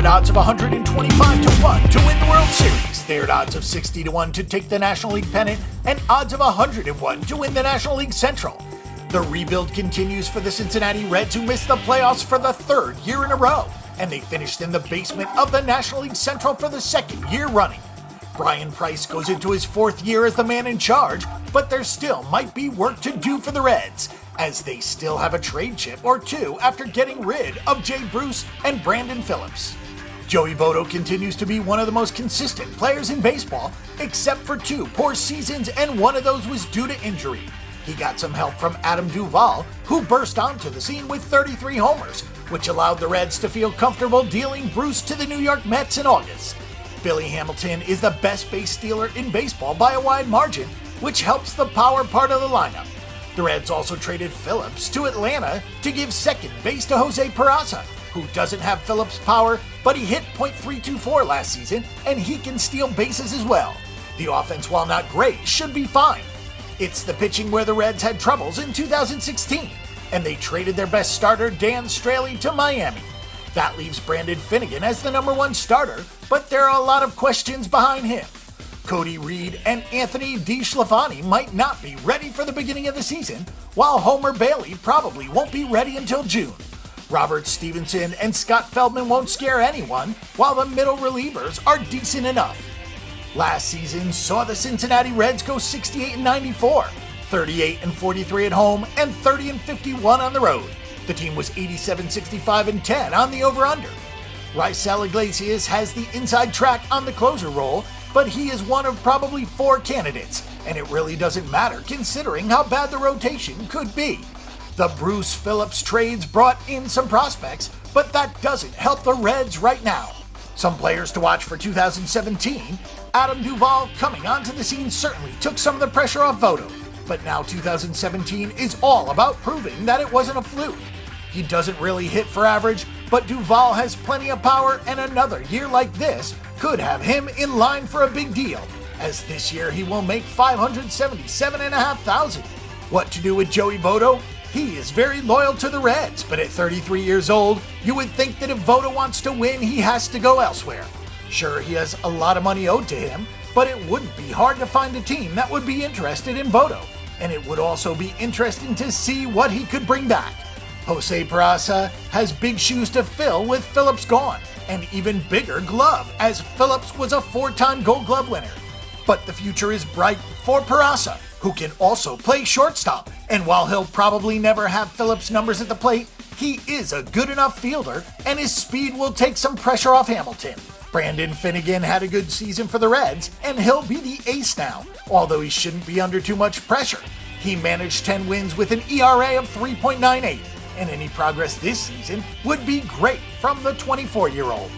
at odds of 125 to 1 to win the World Series. They're at odds of 60 to 1 to take the National League pennant and odds of 101 to win the National League Central. The rebuild continues for the Cincinnati Reds, who missed the playoffs for the third year in a row, and they finished in the basement of the National League Central for the second year running. Bryan Price goes into his fourth year as the man in charge, but there still might be work to do for the Reds, as they still have a trade chip or two after getting rid of Jay Bruce and Brandon Phillips. Joey Votto continues to be one of the most consistent players in baseball, except for two poor seasons, and one of those was due to injury. He got some help from Adam Duvall, who burst onto the scene with 33 homers, which allowed the Reds to feel comfortable dealing Bruce to the New York Mets in August. Billy Hamilton is the best base stealer in baseball by a wide margin, which helps the power part of the lineup. The Reds also traded Phillips to Atlanta to give second base to Jose Peraza, who doesn't have Phillips' power, but he hit .324 last season, and he can steal bases as well. The offense, while not great, should be fine. It's the pitching where the Reds had troubles in 2016, and they traded their best starter, Dan Straley, to Miami. That leaves Brandon Finnegan as the number one starter, but there are a lot of questions behind him. Cody Reed and Anthony DeSclafani might not be ready for the beginning of the season, while Homer Bailey probably won't be ready until June. Robert Stevenson and Scott Feldman won't scare anyone, while the middle relievers are decent enough. Last season saw the Cincinnati Reds go 68-94, 38-43 at home, and 30-51 on the road. The team was 87-65-10 on the over-under. Raisel Iglesias has the inside track on the closer role, but he is one of probably four candidates, and it really doesn't matter considering how bad the rotation could be. The Bruce Phillips trades brought in some prospects, but that doesn't help the Reds right now. Some players to watch for 2017, Adam Duvall coming onto the scene certainly took some of the pressure off Votto, but now 2017 is all about proving that it wasn't a fluke. He doesn't really hit for average, but Duvall has plenty of power, and another year like this could have him in line for a big deal, as this year he will make $577,500. What to do with Joey Votto? He is very loyal to the Reds, but at 33 years old, you would think that if Votto wants to win, he has to go elsewhere. Sure, he has a lot of money owed to him, but it wouldn't be hard to find a team that would be interested in Votto, and it would also be interesting to see what he could bring back. Jose Peraza has big shoes to fill with Phillips gone, and even bigger glove, as Phillips was a four-time Gold Glove winner. But the future is bright for Peraza, who can also play shortstop, and while he'll probably never have Phillips' numbers at the plate, he is a good enough fielder, and his speed will take some pressure off Hamilton. Brandon Finnegan had a good season for the Reds, and he'll be the ace now, although he shouldn't be under too much pressure. He managed 10 wins with an ERA of 3.98, and any progress this season would be great from the 24-year-old.